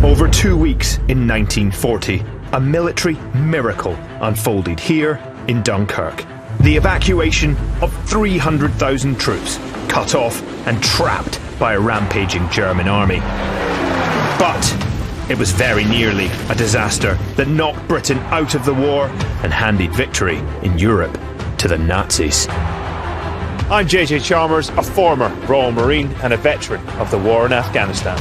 Over 2 weeks in 1940, a military miracle unfolded here in Dunkirk. The evacuation of 300,000 troops, cut off and trapped by a rampaging German army. But it was very nearly a disaster that knocked Britain out of the war and handed victory in Europe to the Nazis. I'm JJ Chalmers, a former Royal Marine and a veteran of the war in Afghanistan.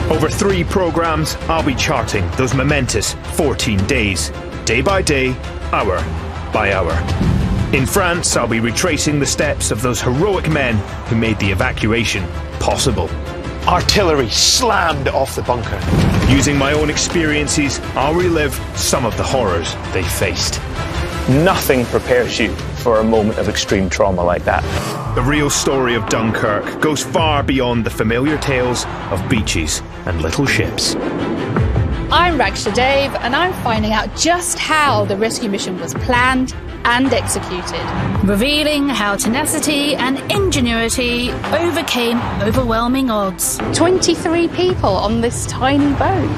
Over 3 programmes, I'll be charting those momentous 14 days, day by day, hour by hour. In France, I'll be retracing the steps of those heroic men who made the evacuation possible. Artillery slammed off the bunker. Using my own experiences, I'll relive some of the horrors they faced. Nothing prepares you for a moment of extreme trauma like that. The real story of Dunkirk goes far beyond the familiar tales of beaches and little ships. I'm Raksha Dave, and I'm finding out just how the rescue mission was planned and executed, revealing how tenacity and ingenuity overcame overwhelming odds. 23 people on this tiny boat.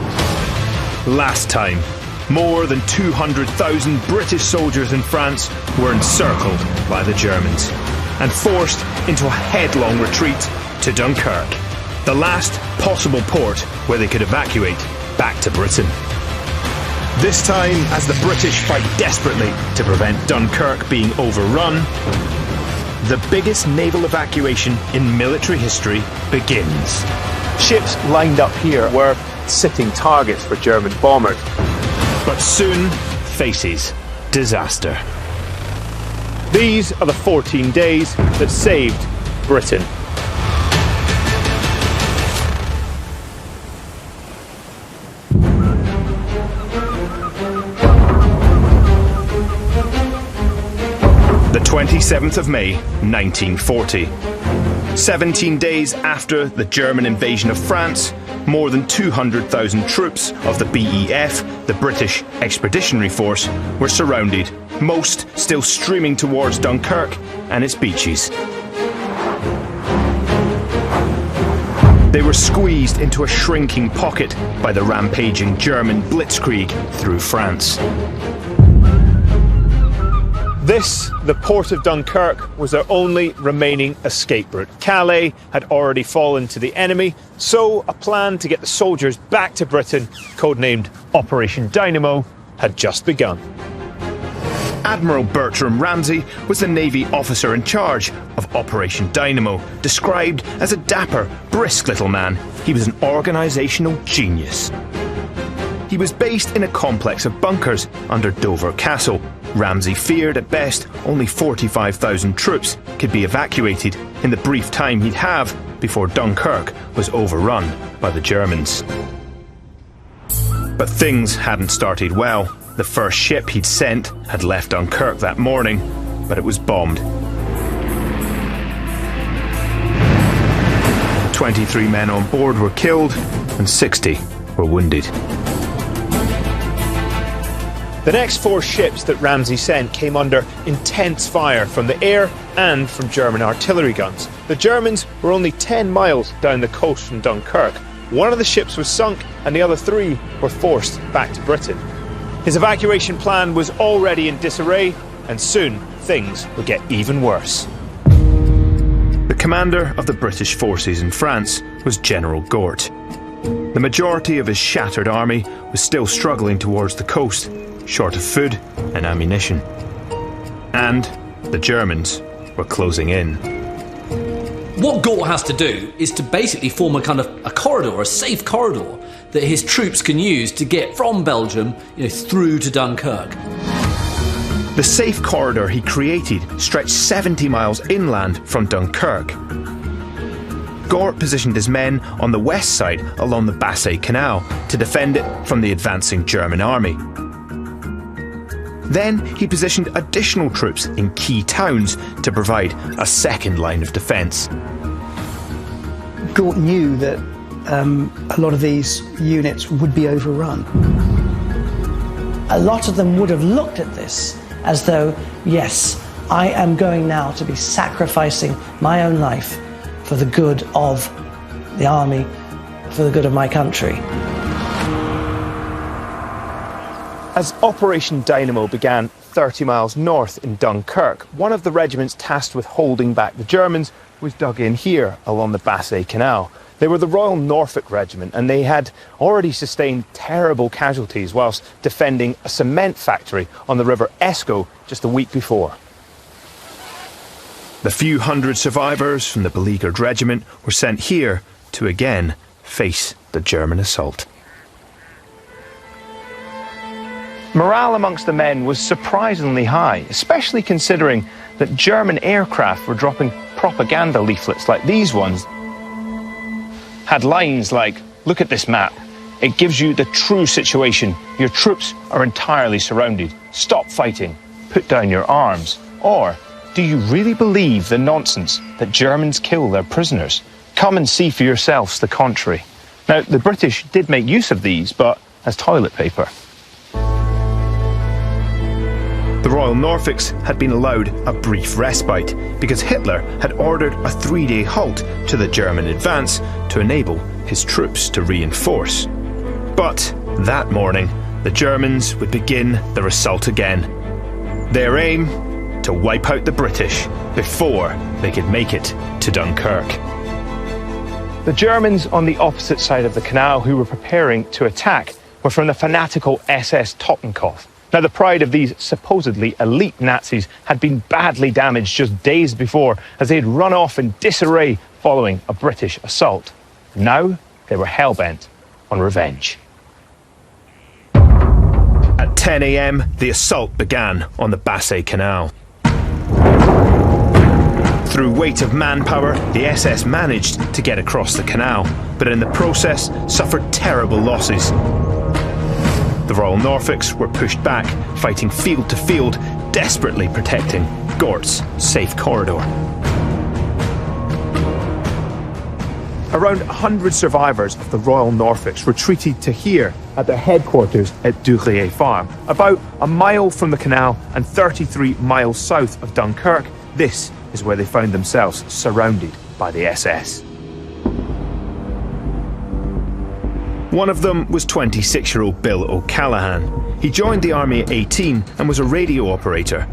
Last time, more than 200,000 British soldiers in France were encircled by the Germans and forced into a headlong retreat to Dunkirk, the last possible port where they could evacuate back to Britain. This time, as the British fight desperately to prevent Dunkirk being overrun, the biggest naval evacuation in military history begins. Ships lined up here were sitting targets for German bombers. But soon faces disaster. These are the 14 days that saved Britain. The 27th of May, 1940. 17 days after the German invasion of France, more than 200,000 troops of the BEF, the British Expeditionary Force, were surrounded, most still streaming towards Dunkirk and its beaches. They were squeezed into a shrinking pocket by the rampaging German blitzkrieg through France. This, the port of Dunkirk, was their only remaining escape route. Calais had already fallen to the enemy, so a plan to get the soldiers back to Britain, codenamed Operation Dynamo, had just begun. Admiral Bertram Ramsay was the Navy officer in charge of Operation Dynamo. Described as a dapper, brisk little man, he was an organisational genius. He was based in a complex of bunkers under Dover Castle. Ramsay feared at best only 45,000 troops could be evacuated in the brief time he'd have before Dunkirk was overrun by the Germans. But things hadn't started well. The first ship he'd sent had left Dunkirk that morning, but it was bombed. 23 men on board were killed and 60 were wounded. The next 4 ships that Ramsay sent came under intense fire from the air and from German artillery guns. The Germans were only 10 miles down the coast from Dunkirk. One of the ships was sunk and the other 3 were forced back to Britain. His evacuation plan was already in disarray, and soon things would get even worse. The commander of the British forces in France was General Gort. The majority of his shattered army was still struggling towards the coast, short of food and ammunition. And the Germans were closing in. What Gort has to do is to basically form a kind of a corridor, a safe corridor, that his troops can use to get from Belgium, through to Dunkirk. The safe corridor he created stretched 70 miles inland from Dunkirk. Gort positioned his men on the west side along the Bassée Canal to defend it from the advancing German army. Then he positioned additional troops in key towns to provide a second line of defence. Gort knew that a lot of these units would be overrun. A lot of them would have looked at this as though, yes, I am going now to be sacrificing my own life for the good of the army for the good of my country. As Operation Dynamo began 30 miles north in Dunkirk, one of the regiments tasked with holding back the Germans was dug in here along the Bassée Canal. They were the Royal Norfolk Regiment, and they had already sustained terrible casualties whilst defending a cement factory on the River Escaut just a week before. The few hundred survivors from the beleaguered regiment were sent here to again face the German assault. Morale amongst the men was surprisingly high, especially considering that German aircraft were dropping propaganda leaflets like these ones. Had lines like, "Look at this map. It gives you the true situation. Your troops are entirely surrounded. Stop fighting. Put down your arms." Or, "Do you really believe the nonsense that Germans kill their prisoners? Come and see for yourselves the contrary." Now, the British did make use of these, but as toilet paper. The Royal Norfolks had been allowed a brief respite because Hitler had ordered a 3-day halt to the German advance to enable his troops to reinforce. But that morning, the Germans would begin their assault again. Their aim? To wipe out the British before they could make it to Dunkirk. The Germans on the opposite side of the canal who were preparing to attack were from the fanatical SS Totenkopf. Now, the pride of these supposedly elite Nazis had been badly damaged just days before as they had run off in disarray following a British assault. Now, they were hell-bent on revenge. At 10 a.m, the assault began on the Bassée Canal. Through weight of manpower, the SS managed to get across the canal, but in the process suffered terrible losses. The Royal Norfolks were pushed back, fighting field to field, desperately protecting Gort's safe corridor. Around 100 survivors of the Royal Norfolks retreated to here at their headquarters at Dunkirk Farm, about a mile from the canal and 33 miles south of Dunkirk. This is where they found themselves surrounded by the SS. One of them was 26-year-old Bill O'Callaghan. He joined the army at 18 and was a radio operator.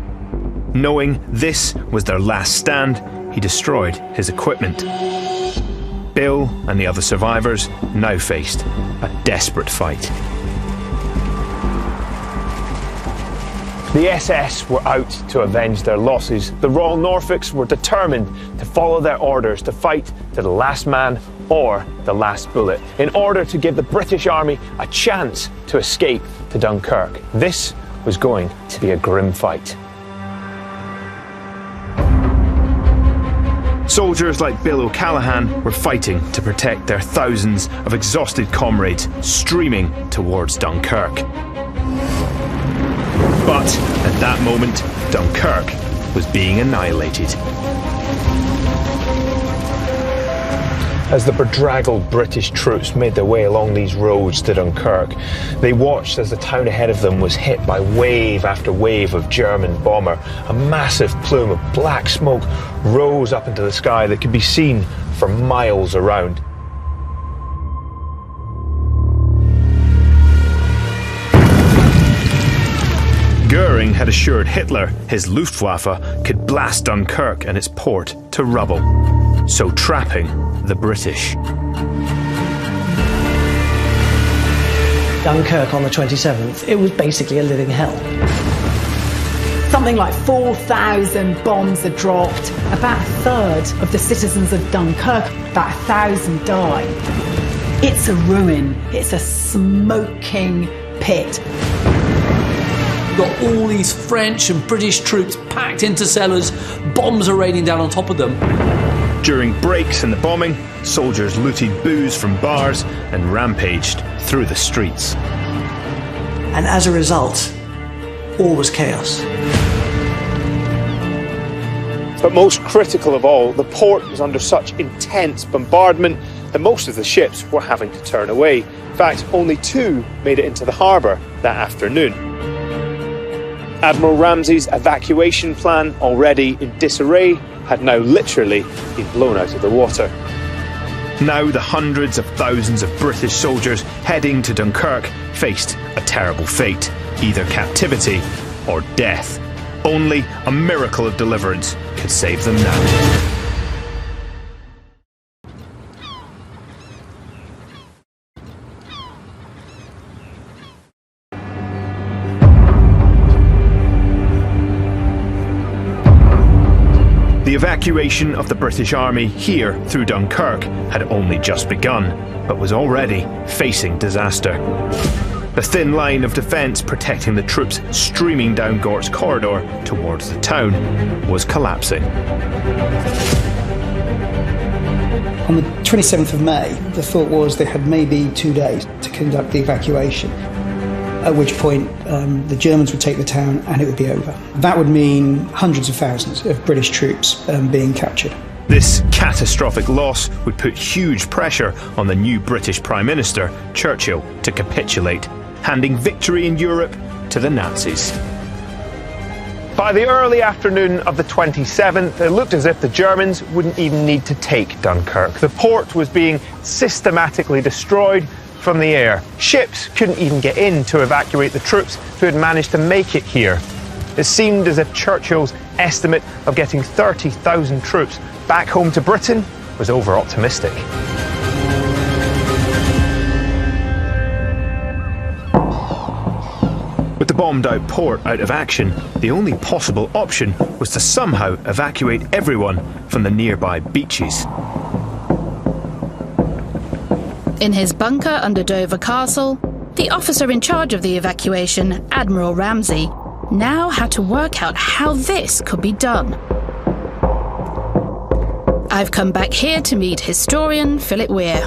Knowing this was their last stand, he destroyed his equipment. Bill and the other survivors now faced a desperate fight. The SS were out to avenge their losses. The Royal Norfolks were determined to follow their orders, to fight to the last man or the last bullet, in order to give the British Army a chance to escape to Dunkirk. This was going to be a grim fight. Soldiers like Bill O'Callaghan were fighting to protect their thousands of exhausted comrades streaming towards Dunkirk. But at that moment, Dunkirk was being annihilated. As the bedraggled British troops made their way along these roads to Dunkirk, they watched as the town ahead of them was hit by wave after wave of German bomber. A massive plume of black smoke rose up into the sky that could be seen for miles around. Goering had assured Hitler his Luftwaffe could blast Dunkirk and its port to rubble, so trapping the British. Dunkirk on the 27th, it was basically a living hell. Something like 4,000 bombs had dropped. About a third of the citizens of Dunkirk, about 1,000 died. It's a ruin. It's a smoking pit. Got all these French and British troops packed into cellars, bombs are raining down on top of them. During breaks in the bombing, soldiers looted booze from bars and rampaged through the streets. And as a result, all was chaos. But most critical of all, the port was under such intense bombardment that most of the ships were having to turn away. In fact, only 2 made it into the harbour that afternoon. Admiral Ramsay's evacuation plan, already in disarray, had now literally been blown out of the water. Now the hundreds of thousands of British soldiers heading to Dunkirk faced a terrible fate, either captivity or death. Only a miracle of deliverance could save them now. The evacuation of the British Army here through Dunkirk had only just begun, but was already facing disaster. The thin line of defence protecting the troops streaming down Gort's corridor towards the town was collapsing. On the 27th of May, the thought was they had maybe 2 days to conduct the evacuation, at which point the Germans would take the town and it would be over. That would mean hundreds of thousands of British troops being captured. This catastrophic loss would put huge pressure on the new British Prime Minister, Churchill, to capitulate, handing victory in Europe to the Nazis. By the early afternoon of the 27th, it looked as if the Germans wouldn't even need to take Dunkirk. The port was being systematically destroyed from the air. Ships couldn't even get in to evacuate the troops who had managed to make it here. It seemed as if Churchill's estimate of getting 30,000 troops back home to Britain was over-optimistic. With the bombed-out port out of action, the only possible option was to somehow evacuate everyone from the nearby beaches. In his bunker under Dover Castle, the officer in charge of the evacuation, Admiral Ramsay, now had to work out how this could be done. I've come back here to meet historian Philip Weir.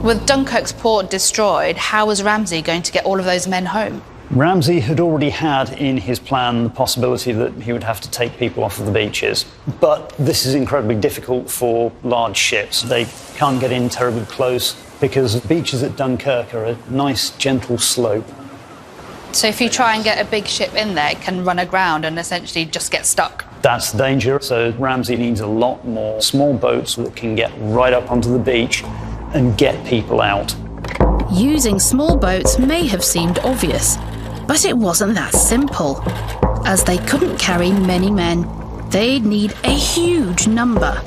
With Dunkirk's port destroyed, how was Ramsay going to get all of those men home? Ramsay had already had in his plan the possibility that he would have to take people off of the beaches. But this is incredibly difficult for large ships. They can't get in terribly close because the beaches at Dunkirk are a nice, gentle slope. So if you try and get a big ship in there, it can run aground and essentially just get stuck. That's the danger. So Ramsay needs a lot more small boats that can get right up onto the beach and get people out. Using small boats may have seemed obvious, but it wasn't that simple. As they couldn't carry many men, they'd need a huge number.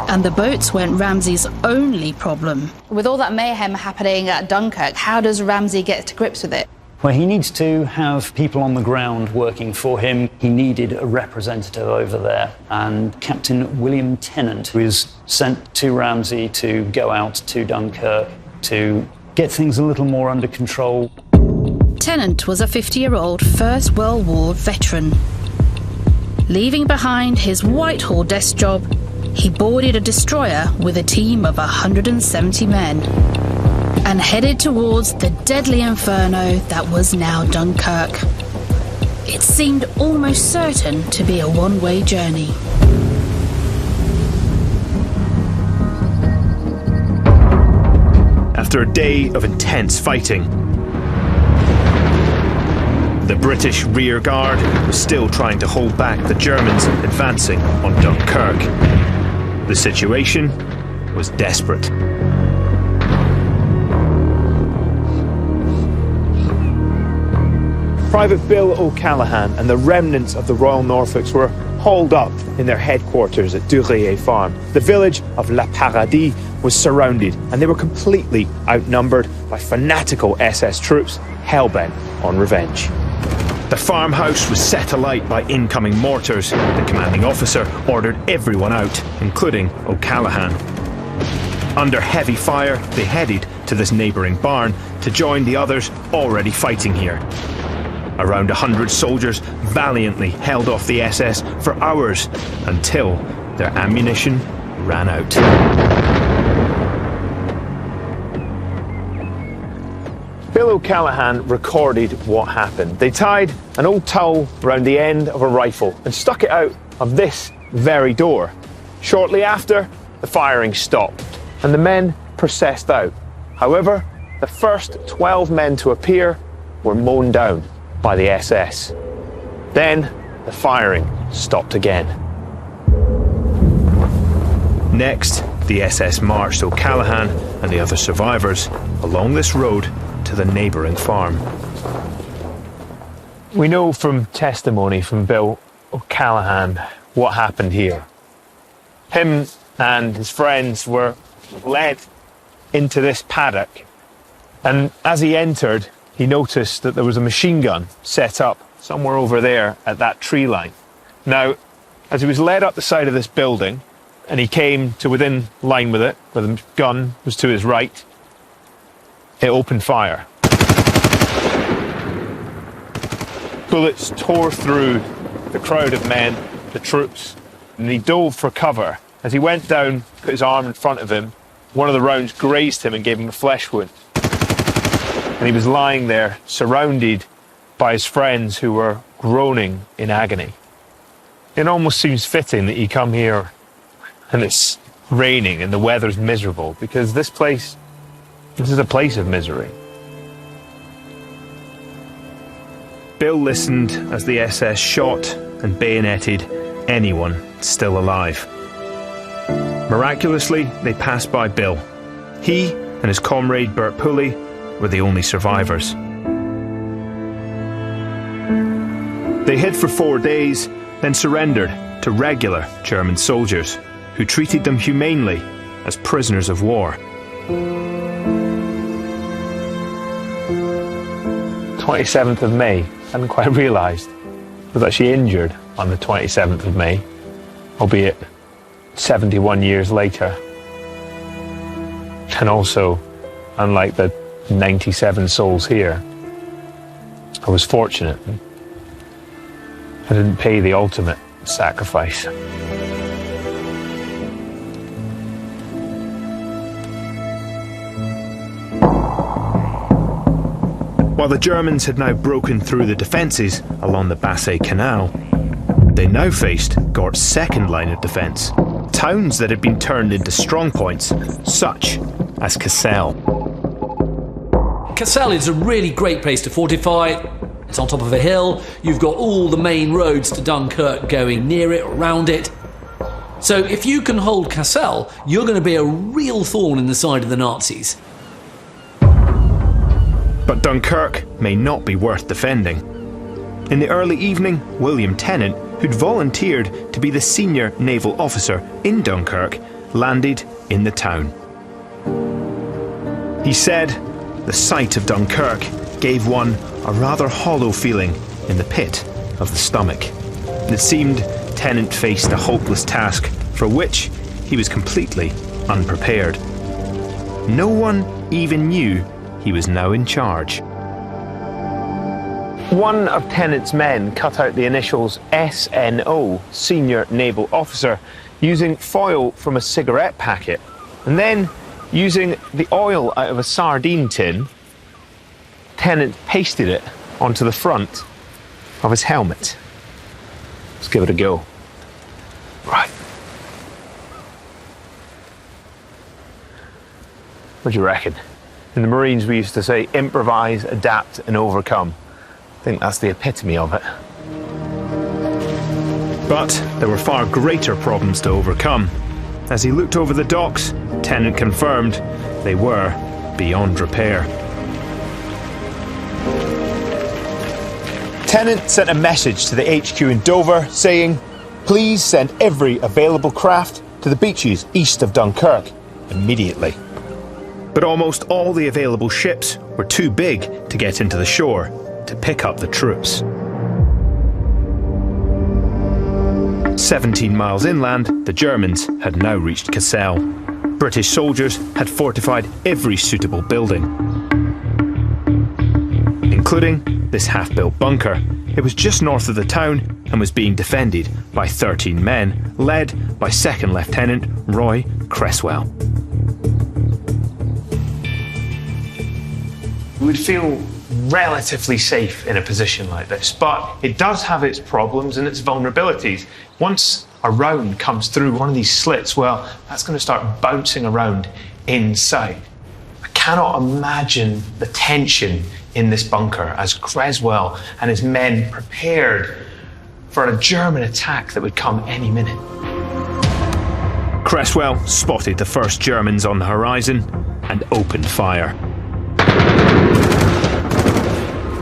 And the boats weren't Ramsay's only problem. With all that mayhem happening at Dunkirk, how does Ramsay get to grips with it? Well, he needs to have people on the ground working for him. He needed a representative over there, and Captain William Tennant was sent to Ramsay to go out to Dunkirk to get things a little more under control. Tennant was a 50-year-old First World War veteran. Leaving behind his Whitehall desk job, he boarded a destroyer with a team of 170 men and headed towards the deadly inferno that was now Dunkirk. It seemed almost certain to be a one-way journey. After a day of intense fighting, the British rear guard was still trying to hold back the Germans advancing on Dunkirk. The situation was desperate. Private Bill O'Callaghan and the remnants of the Royal Norfolks were hauled up in their headquarters at Dureillet Farm. The village of La Paradis was surrounded, and they were completely outnumbered by fanatical SS troops hell-bent on revenge. The farmhouse was set alight by incoming mortars. The commanding officer ordered everyone out, including O'Callaghan. Under heavy fire, they headed to this neighbouring barn to join the others already fighting here. Around 100 soldiers valiantly held off the SS for hours until their ammunition ran out. Bill O'Callaghan recorded what happened. They tied an old towel around the end of a rifle and stuck it out of this very door. Shortly after, the firing stopped and the men processed out. However, the first 12 men to appear were mown down by the SS. Then the firing stopped again. Next, the SS marched O'Callaghan and the other survivors along this road to the neighbouring farm. We know from testimony from Bill O'Callaghan what happened here. Him and his friends were led into this paddock, and as he entered, he noticed that there was a machine gun set up somewhere over there at that tree line. Now, as he was led up the side of this building, and he came to within line with it, where the gun was to his right, it opened fire. Bullets tore through the crowd of men, the troops, and he dove for cover. As he went down, put his arm in front of him, one of the rounds grazed him and gave him a flesh wound. And he was lying there, surrounded by his friends who were groaning in agony. It almost seems fitting that you come here and it's raining and the weather's miserable, because this is a place of misery. Bill listened as the SS shot and bayoneted anyone still alive. Miraculously, they passed by Bill. He and his comrade Bert Pulley were the only survivors. They hid for 4 days, then surrendered to regular German soldiers, who treated them humanely as prisoners of war. 27th of May, I hadn't quite realised, was actually injured on the 27th of May, albeit 71 years later. And also, unlike the 97 souls here, I was fortunate. I didn't pay the ultimate sacrifice. While the Germans had now broken through the defences along the Bassée Canal, they now faced Gort's second line of defence, towns that had been turned into strongpoints, such as Cassel. Cassel is a really great place to fortify. It's on top of a hill. You've got all the main roads to Dunkirk going near it, around it. So if you can hold Cassel, you're going to be a real thorn in the side of the Nazis. But Dunkirk may not be worth defending. In the early evening, William Tennant, who'd volunteered to be the senior naval officer in Dunkirk, landed in the town. He said the sight of Dunkirk gave one a rather hollow feeling in the pit of the stomach. And it seemed Tennant faced a hopeless task for which he was completely unprepared. No one even knew he was now in charge. One of Tennant's men cut out the initials SNO, Senior Naval Officer, using foil from a cigarette packet, and then using the oil out of a sardine tin, Tennant pasted it onto the front of his helmet. Let's give it a go. Right. What do you reckon? In the Marines we used to say improvise, adapt and overcome. I think that's the epitome of it. But there were far greater problems to overcome. As he looked over the docks, Tennant confirmed they were beyond repair. Tennant sent a message to the HQ in Dover saying, "Please send every available craft to the beaches east of Dunkirk immediately." But almost all the available ships were too big to get into the shore to pick up the troops. 17 miles inland, the Germans had now reached Cassel. British soldiers had fortified every suitable building, including this half-built bunker. It was just north of the town and was being defended by 13 men, led by Second Lieutenant Roy Cresswell. We would feel relatively safe in a position like this, but it does have its problems and its vulnerabilities. Once a round comes through one of these slits, well, that's going to start bouncing around inside. I cannot imagine the tension in this bunker as Cresswell and his men prepared for a German attack that would come any minute. Cresswell spotted the first Germans on the horizon and opened fire.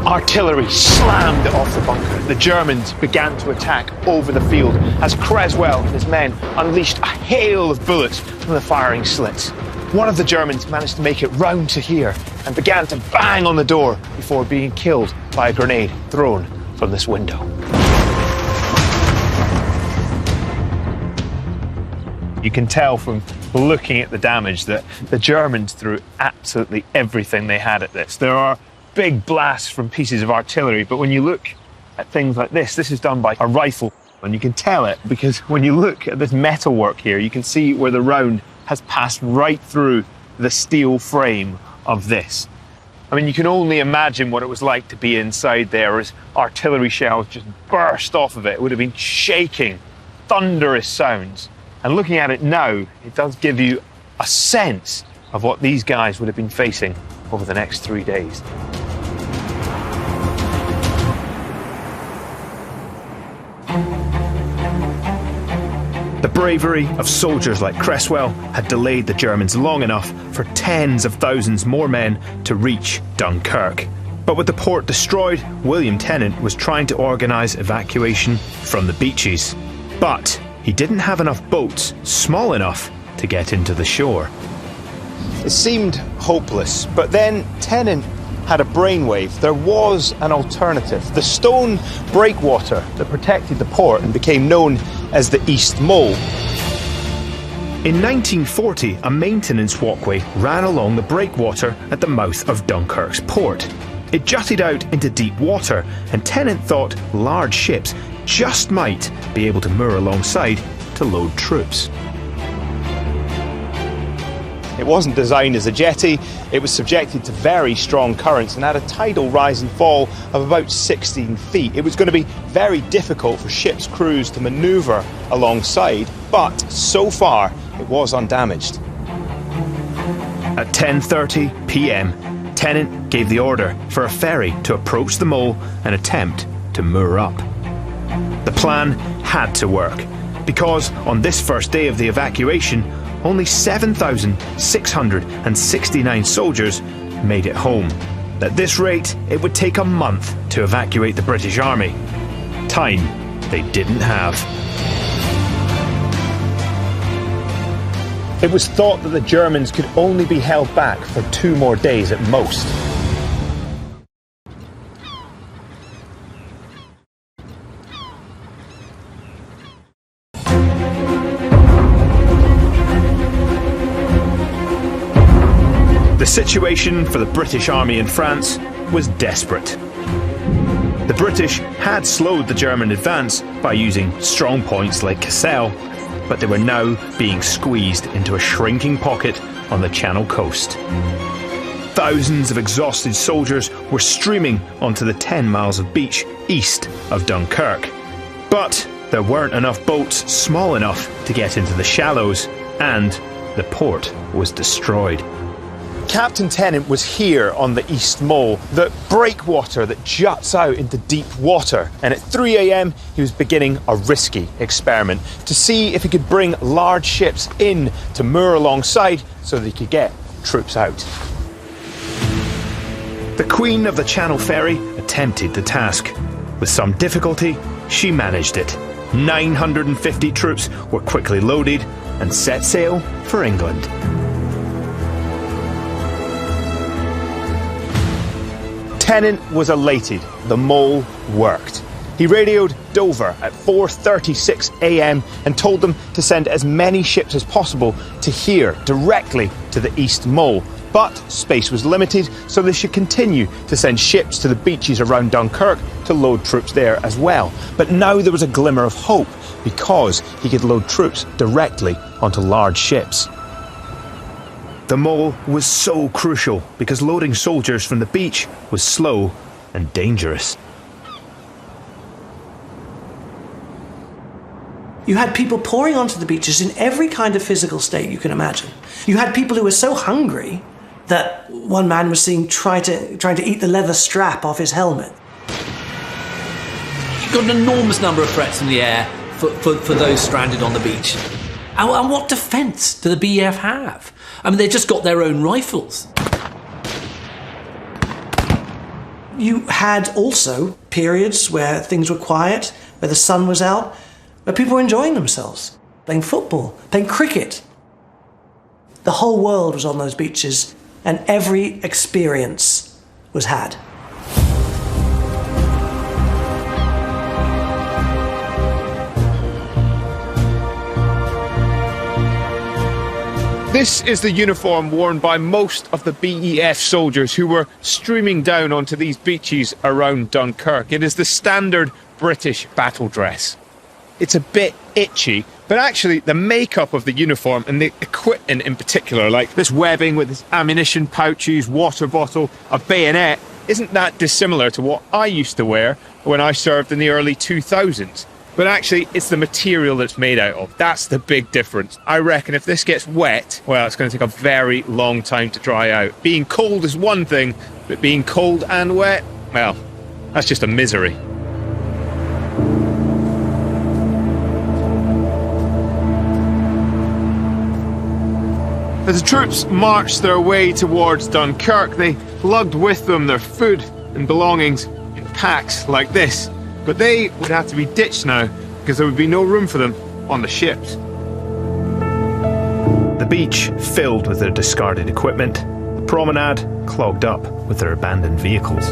Artillery slammed off the bunker. The Germans began to attack over the field as Cresswell and his men unleashed a hail of bullets from the firing slits. One of the Germans managed to make it round to here and began to bang on the door before being killed by a grenade thrown from this window. You can tell from looking at the damage that the Germans threw absolutely everything they had at this. There are big blasts from pieces of artillery, but when you look at things like this is done by a rifle, and you can tell it because when you look at this metalwork here, you can see where the round has passed right through the steel frame of this. I mean, you can only imagine what it was like to be inside there as artillery shells just burst off of it. It would have been shaking, thunderous sounds. And looking at it now, it does give you a sense of what these guys would have been facing over the next 3 days. The bravery of soldiers like Cresswell had delayed the Germans long enough for tens of thousands more men to reach Dunkirk. But with the port destroyed, William Tennant was trying to organise evacuation from the beaches. But he didn't have enough boats small enough to get into the shore. It seemed hopeless, but then Tennant had a brainwave. There was an alternative. The stone breakwater that protected the port and became known as the East Mole. In 1940, a maintenance walkway ran along the breakwater at the mouth of Dunkirk's port. It jutted out into deep water, and Tennant thought large ships just might be able to moor alongside to load troops. It wasn't designed as a jetty, it was subjected to very strong currents and had a tidal rise and fall of about 16 feet. It was going to be very difficult for ships' crews to manoeuvre alongside, but so far it was undamaged. At 10:30 p.m, Tennant gave the order for a ferry to approach the mole and attempt to moor up. The plan had to work, because on this first day of the evacuation, only 7,669 soldiers made it home. At this rate, it would take a month to evacuate the British Army. Time they didn't have. It was thought that the Germans could only be held back for 2 more days at most. The situation for the British Army in France was desperate. The British had slowed the German advance by using strong points like Cassel, but they were now being squeezed into a shrinking pocket on the Channel coast. Thousands of exhausted soldiers were streaming onto the 10 miles of beach east of Dunkirk. But there weren't enough boats small enough to get into the shallows, and the port was destroyed. Captain Tennant was here on the East Mole, the breakwater that juts out into deep water, and at 3 a.m. he was beginning a risky experiment to see if he could bring large ships in to moor alongside so that he could get troops out. The Queen of the Channel Ferry attempted the task. With some difficulty, she managed it. 950 troops were quickly loaded and set sail for England. Tennant was elated. The mole worked. He radioed Dover at 4:36 a.m. and told them to send as many ships as possible to here, directly to the East Mole. But space was limited, so they should continue to send ships to the beaches around Dunkirk to load troops there as well. But now there was a glimmer of hope, because he could load troops directly onto large ships. The mole was so crucial because loading soldiers from the beach was slow and dangerous. You had people pouring onto the beaches in every kind of physical state you can imagine. You had people who were so hungry that one man was seen trying to eat the leather strap off his helmet. You've got an enormous number of threats in the air for those stranded on the beach. And what defence do the BEF have? I mean, they've just got their own rifles. You had also periods where things were quiet, where the sun was out, where people were enjoying themselves, playing football, playing cricket. The whole world was on those beaches, and every experience was had. This is the uniform worn by most of the BEF soldiers who were streaming down onto these beaches around Dunkirk. It is the standard British battle dress. It's a bit itchy, but actually the makeup of the uniform and the equipment in particular, like this webbing with this ammunition pouches, water bottle, a bayonet, isn't that dissimilar to what I used to wear when I served in the early 2000s. But actually, it's the material that's made out of. That's the big difference. I reckon if this gets wet, well, it's going to take a very long time to dry out. Being cold is one thing, but being cold and wet, well, that's just a misery. As the troops marched their way towards Dunkirk, they lugged with them their food and belongings in packs like this. But they would have to be ditched now because there would be no room for them on the ships. The beach filled with their discarded equipment, the promenade clogged up with their abandoned vehicles.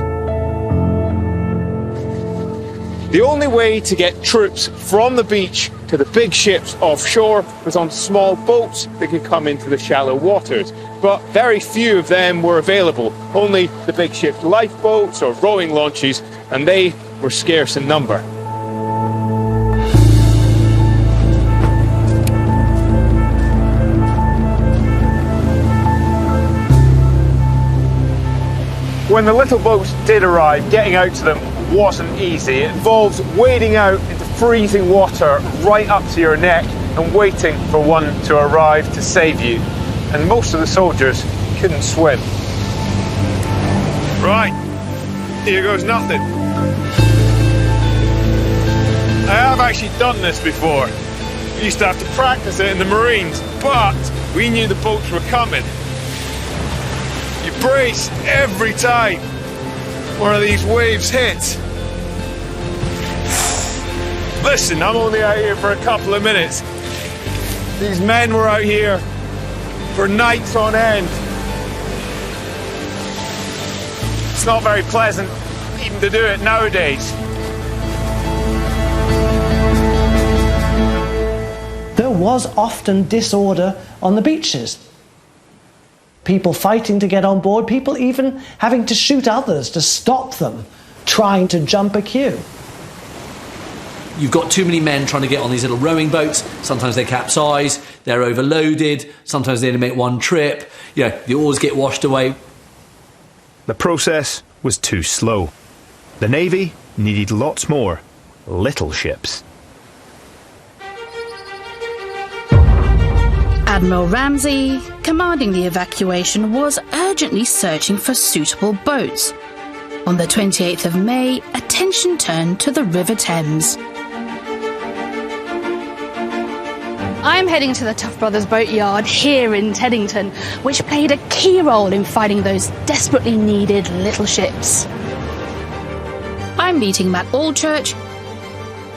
The only way to get troops from the beach to the big ships offshore was on small boats that could come into the shallow waters. But very few of them were available. Only the big ship lifeboats or rowing launches, and they were scarce in number. When the little boats did arrive, getting out to them wasn't easy. It involved wading out into freezing water right up to your neck and waiting for one to arrive to save you. And most of the soldiers couldn't swim. Right, here goes nothing. I have actually done this before. We used to have to practice it in the Marines, but we knew the boats were coming. You brace every time one of these waves hits. Listen, I'm only out here for a couple of minutes. These men were out here for nights on end. It's not very pleasant even to do it nowadays. There was often disorder on the beaches. People fighting to get on board, people even having to shoot others to stop them trying to jump a queue. You've got too many men trying to get on these little rowing boats. Sometimes they capsize, they're overloaded, sometimes they only make one trip. You know, the oars get washed away. The process was too slow. The Navy needed lots more little ships. Admiral Ramsay, commanding the evacuation, was urgently searching for suitable boats. On the 28th of May, attention turned to the River Thames. I'm heading to the Tough Brothers boatyard here in Teddington, which played a key role in fighting those desperately needed little ships. I'm meeting Matt Allchurch,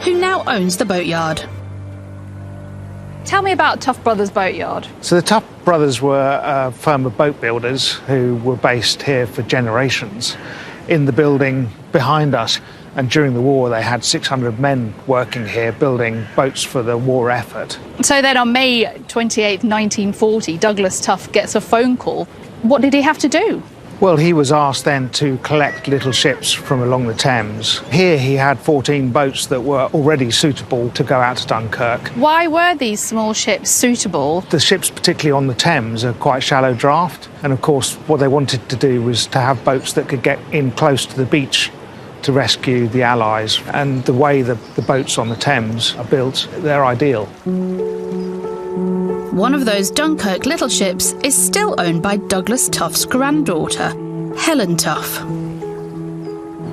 who now owns the boatyard. Tell me about Tough Brothers boatyard. So the Tough Brothers were a firm of boat builders who were based here for generations in the building behind us. And during the war, they had 600 men working here building boats for the war effort. So then on May 28th, 1940, Douglas Tough gets a phone call. What did he have to do? Well, he was asked then to collect little ships from along the Thames. Here he had 14 boats that were already suitable to go out to Dunkirk. Why were these small ships suitable? The ships, particularly on the Thames, are quite shallow draft. And of course, what they wanted to do was to have boats that could get in close to the beach to rescue the Allies. And the way the boats on the Thames are built, they're ideal. One of those Dunkirk little ships is still owned by Douglas Tough's granddaughter, Helen Tough.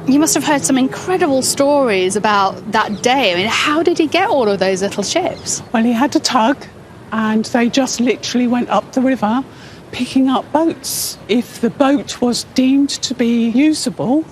You must have heard some incredible stories about that day. I mean, how did he get all of those little ships? Well, he had a tug and they just literally went up the river picking up boats. If the boat was deemed to be usable,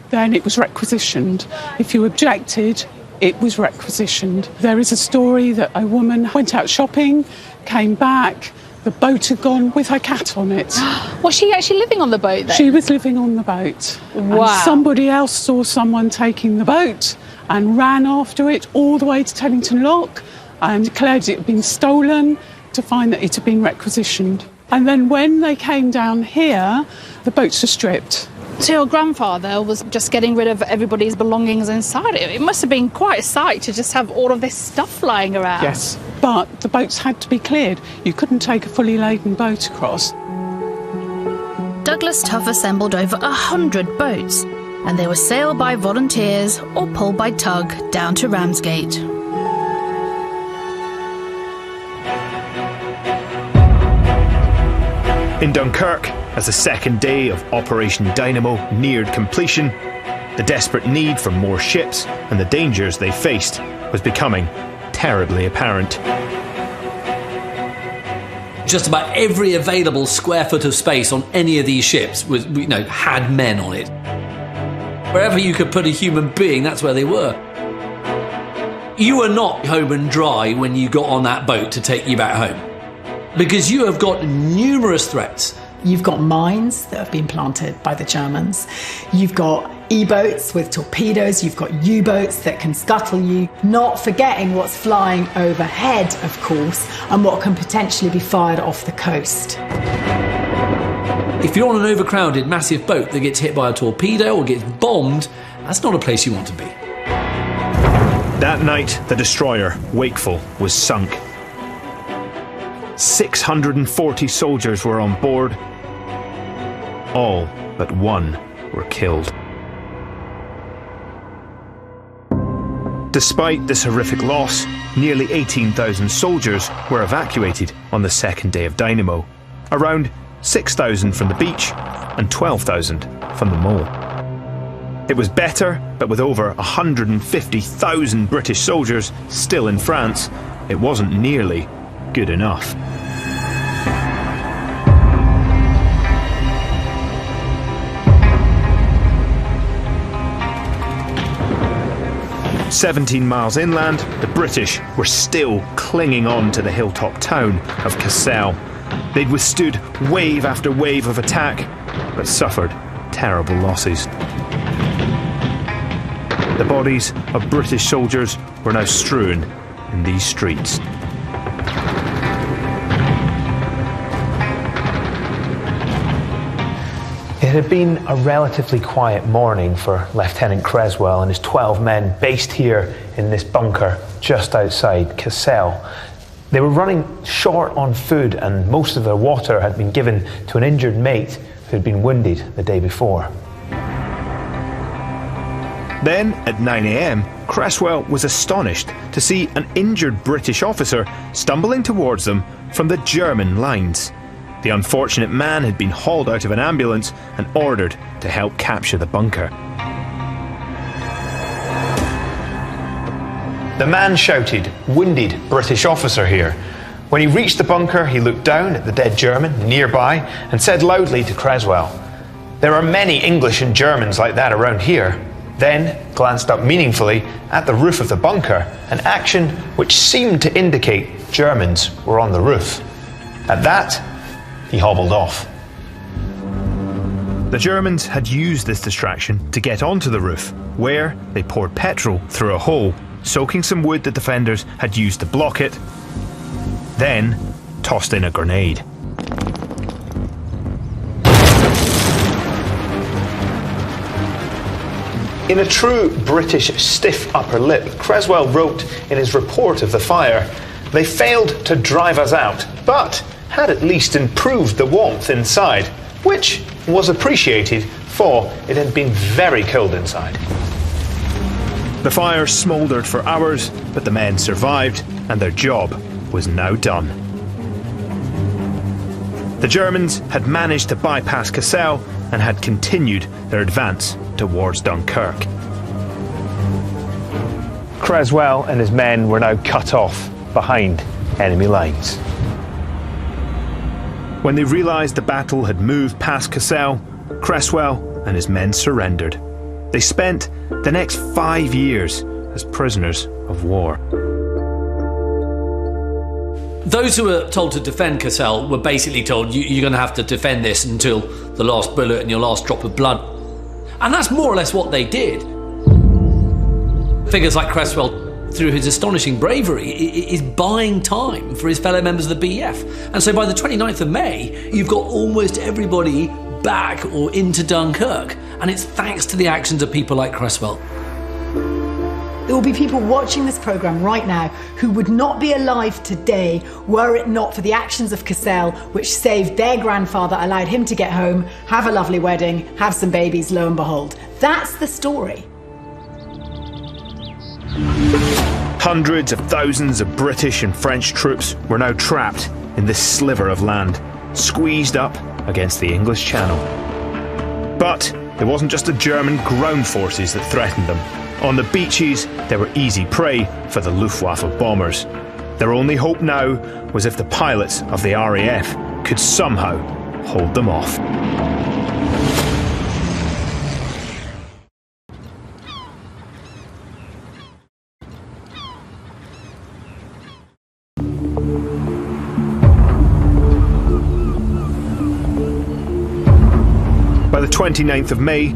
then it was requisitioned. If you objected, it was requisitioned. There is a story that a woman went out shopping, came back, the boat had gone with her cat on it. Was she actually living on the boat then? She was living on the boat. Wow. And somebody else saw someone taking the boat and ran after it all the way to Teddington Lock and declared it had been stolen, to find that it had been requisitioned. And then when they came down here, the boats were stripped. So your grandfather was just getting rid of everybody's belongings inside it. It must have been quite a sight to just have all of this stuff lying around. Yes, but the boats had to be cleared. You couldn't take a fully laden boat across. Douglas Tough assembled over 100 boats, and they were sailed by volunteers or pulled by tug down to Ramsgate. In Dunkirk, as the second day of Operation Dynamo neared completion, the desperate need for more ships and the dangers they faced was becoming terribly apparent. Just about every available square foot of space on any of these ships was, had men on it. Wherever you could put a human being, that's where they were. You were not home and dry when you got on that boat to take you back home, because you have got numerous threats. You've got mines that have been planted by the Germans. You've got E-boats with torpedoes. You've got U-boats that can scuttle you. Not forgetting what's flying overhead, of course, and what can potentially be fired off the coast. If you're on an overcrowded, massive boat that gets hit by a torpedo or gets bombed, that's not a place you want to be. That night, the destroyer, Wakeful, was sunk. 640 soldiers were on board. All but one were killed. Despite this horrific loss, nearly 18,000 soldiers were evacuated on the second day of Dynamo. Around 6,000 from the beach and 12,000 from the mole. It was better, but with over 150,000 British soldiers still in France, it wasn't nearly good enough. "17 miles inland, the British were still clinging on to the hilltop town of Cassel. They'd withstood wave after wave of attack, but suffered terrible losses. The bodies of British soldiers were now strewn in these streets. It had been a relatively quiet morning for Lieutenant Creswell and his 12 men based here in this bunker just outside Cassel. They were running short on food, and most of their water had been given to an injured mate who had been wounded the day before. Then, at 9 a.m, Creswell was astonished to see an injured British officer stumbling towards them from the German lines. The unfortunate man had been hauled out of an ambulance and ordered to help capture the bunker. The man shouted, "Wounded British officer here." When he reached the bunker, he looked down at the dead German nearby and said loudly to Creswell, "There are many English and Germans like that around here." Then glanced up meaningfully at the roof of the bunker, an action which seemed to indicate Germans were on the roof. At that, he hobbled off. The Germans had used this distraction to get onto the roof, where they poured petrol through a hole, soaking some wood the defenders had used to block it, then tossed in a grenade. In a true British stiff upper lip, Creswell wrote in his report of the fire, "They failed to drive us out, but had at least improved the warmth inside, which was appreciated, for it had been very cold inside." The fire smouldered for hours, but the men survived, and their job was now done. The Germans had managed to bypass Cassel and had continued their advance towards Dunkirk. Creswell and his men were now cut off behind enemy lines. When they realised the battle had moved past Cassel, Cresswell and his men surrendered. They spent the next 5 years as prisoners of war. Those who were told to defend Cassel were basically told, you're going to have to defend this until the last bullet and your last drop of blood. And that's more or less what they did. Figures like Cresswell, through his astonishing bravery, is buying time for his fellow members of the BEF. And so by the 29th of May, you've got almost everybody back or into Dunkirk. And it's thanks to the actions of people like Cresswell. There will be people watching this programme right now who would not be alive today were it not for the actions of Cassel, which saved their grandfather, allowed him to get home, have a lovely wedding, have some babies, lo and behold. That's the story. Hundreds of thousands of British and French troops were now trapped in this sliver of land, squeezed up against the English Channel. But it wasn't just the German ground forces that threatened them. On the beaches, they were easy prey for the Luftwaffe bombers. Their only hope now was if the pilots of the RAF could somehow hold them off. By the 29th of May,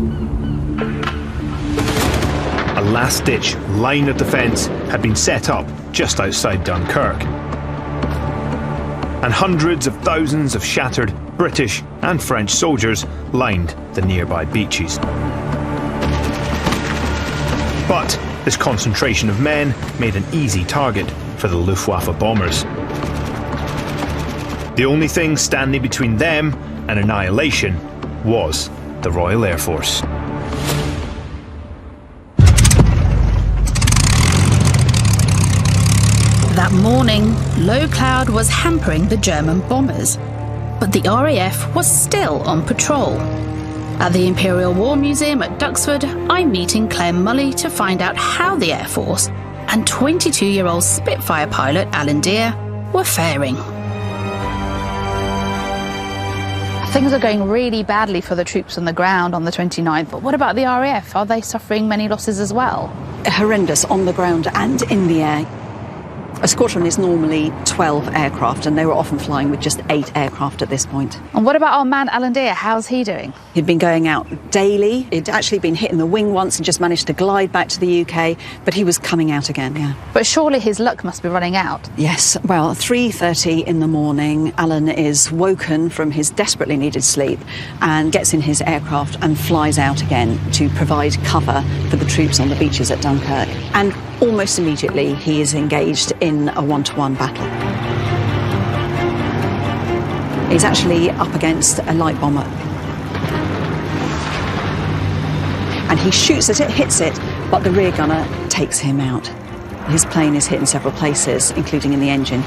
a last-ditch line of defence had been set up just outside Dunkirk. And hundreds of thousands of shattered British and French soldiers lined the nearby beaches. But this concentration of men made an easy target for the Luftwaffe bombers. The only thing standing between them and annihilation was the Royal Air Force. That morning, low cloud was hampering the German bombers, but the RAF was still on patrol. At the Imperial War Museum at Duxford, I'm meeting Claire Mully to find out how the Air Force and 22-year-old Spitfire pilot Alan Deere were faring. Things are going really badly for the troops on the ground on the 29th, but what about the RAF? Are they suffering many losses as well? Horrendous on the ground and in the air. A squadron is normally 12 aircraft, and they were often flying with just 8 aircraft at this point. And what about our man Alan Deere? How's he doing? He'd been going out daily. He'd actually been hit in the wing once and just managed to glide back to the UK, but he was coming out again, yeah. But surely his luck must be running out. Yes, well, 3:30 in the morning, Alan is woken from his desperately needed sleep and gets in his aircraft and flies out again to provide cover for the troops on the beaches at Dunkirk. And almost immediately, he is engaged in a one-to-one battle. He's actually up against a light bomber. And he shoots at it, hits it, but the rear gunner takes him out. His plane is hit in several places, including in the engine.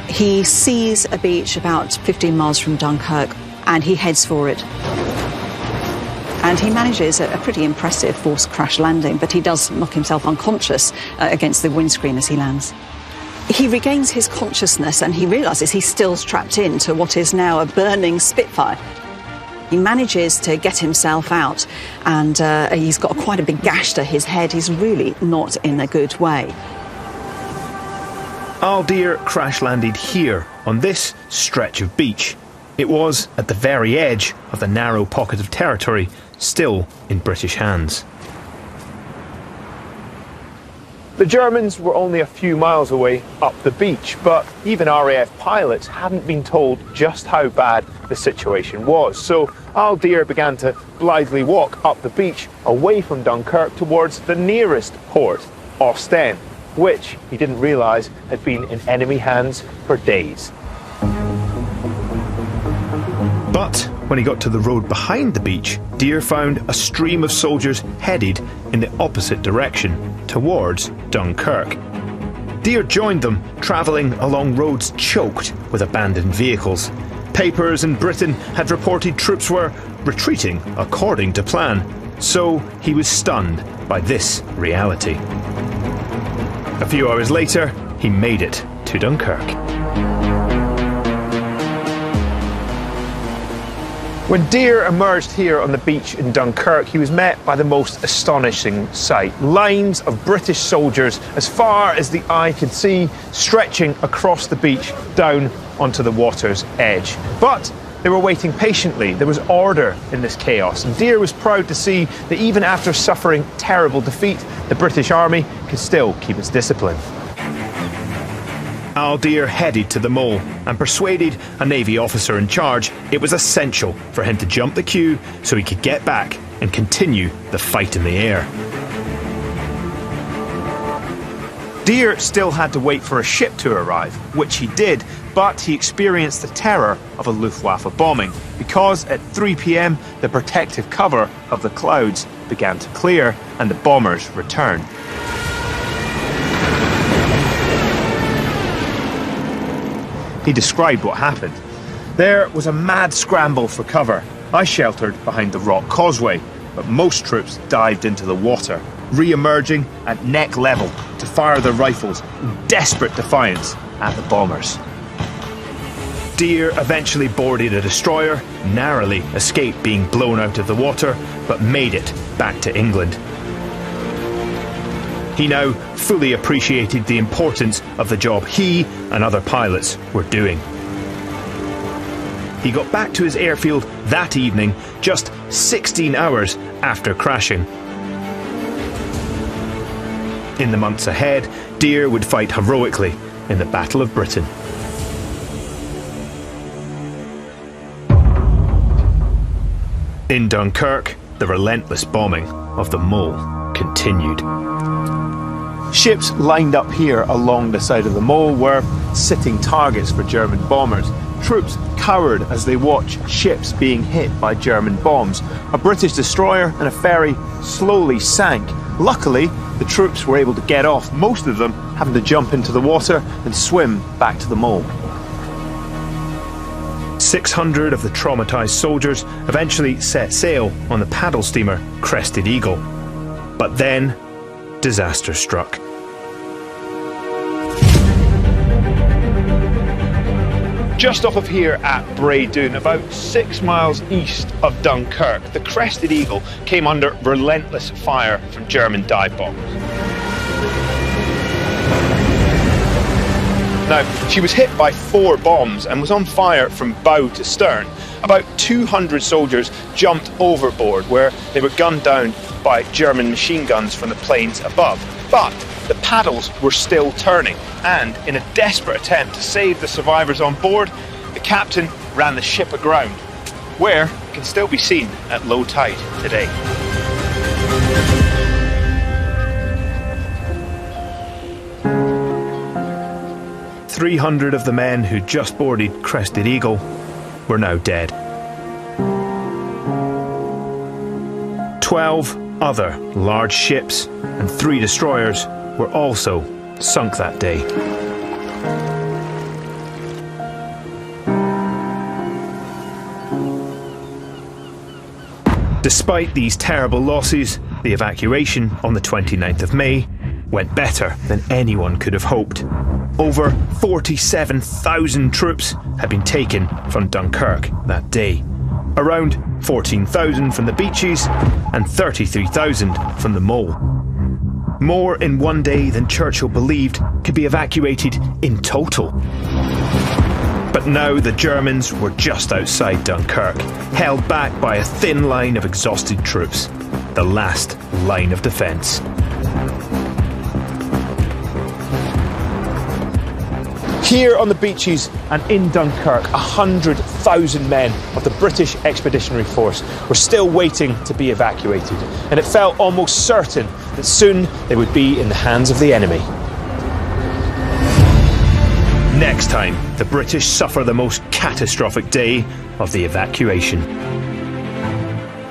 He sees a beach about 15 miles from Dunkirk, and he heads for it. And he manages a pretty impressive forced crash landing, but he does knock himself unconscious against the windscreen as he lands. He regains his consciousness and he realises he's still strapped into what is now a burning Spitfire. He manages to get himself out, and he's got quite a big gash to his head. He's really not in a good way. Al Deere crash landed here on this stretch of beach. It was at the very edge of the narrow pocket of territory still in British hands. The Germans were only a few miles away up the beach, but even RAF pilots hadn't been told just how bad the situation was. So Al Deere began to blithely walk up the beach away from Dunkirk towards the nearest port, Ostend, which he didn't realise had been in enemy hands for days. But when he got to the road behind the beach, Deere found a stream of soldiers headed in the opposite direction, towards Dunkirk. Deere joined them, travelling along roads choked with abandoned vehicles. Papers in Britain had reported troops were retreating according to plan, so he was stunned by this reality. A few hours later, he made it to Dunkirk. When Dear emerged here on the beach in Dunkirk, he was met by the most astonishing sight. Lines of British soldiers, as far as the eye could see, stretching across the beach down onto the water's edge. But they were waiting patiently. There was order in this chaos, and Dear was proud to see that even after suffering terrible defeat, the British Army could still keep its discipline. Al Dear headed to the mole and persuaded a Navy officer in charge it was essential for him to jump the queue so he could get back and continue the fight in the air. Dear still had to wait for a ship to arrive, which he did, but he experienced the terror of a Luftwaffe bombing because at 3 p.m. the protective cover of the clouds began to clear and the bombers returned. He described what happened. There was a mad scramble for cover. I sheltered behind the rock causeway, but most troops dived into the water, re-emerging at neck level to fire their rifles in desperate defiance at the bombers. Dear eventually boarded a destroyer, narrowly escaped being blown out of the water, but made it back to England. He now fully appreciated the importance of the job he and other pilots were doing. He got back to his airfield that evening, just 16 hours after crashing. In the months ahead, Dear would fight heroically in the Battle of Britain. In Dunkirk, the relentless bombing of the mole continued. Ships lined up here along the side of the mole were sitting targets for German bombers. Troops cowered as they watched ships being hit by German bombs. A British destroyer and a ferry slowly sank. Luckily, the troops were able to get off, most of them having to jump into the water and swim back to the mole. 600 of the traumatized soldiers eventually set sail on the paddle steamer Crested Eagle. But then, disaster struck. Just off of here at Braedoon, about 6 miles east of Dunkirk, the Crested Eagle came under relentless fire from German dive bombers. Now, she was hit by 4 bombs and was on fire from bow to stern. About 200 soldiers jumped overboard where they were gunned down by German machine guns from the planes above. But the paddles were still turning, and in a desperate attempt to save the survivors on board, the captain ran the ship aground, where it can still be seen at low tide today. "300 of the men who just boarded Crested Eagle were now dead. 12 other large ships and 3 destroyers were also sunk that day. Despite these terrible losses, the evacuation on the 29th of May went better than anyone could have hoped. Over 47,000 troops had been taken from Dunkirk that day. Around 14,000 from the beaches and 33,000 from the mole. More in one day than Churchill believed could be evacuated in total. But now the Germans were just outside Dunkirk, held back by a thin line of exhausted troops, the last line of defence. Here on the beaches and in Dunkirk, 100,000 men of the British Expeditionary Force were still waiting to be evacuated, and it felt almost certain that soon they would be in the hands of the enemy. Next time, the British suffer the most catastrophic day of the evacuation.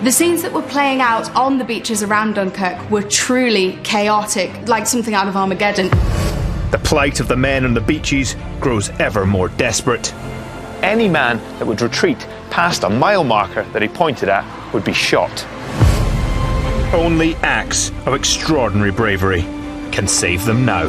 The scenes that were playing out on the beaches around Dunkirk were truly chaotic, like something out of Armageddon. The plight of the men on the beaches grows ever more desperate. Any man that would retreat past a mile marker that he pointed at would be shot. Only acts of extraordinary bravery can save them now.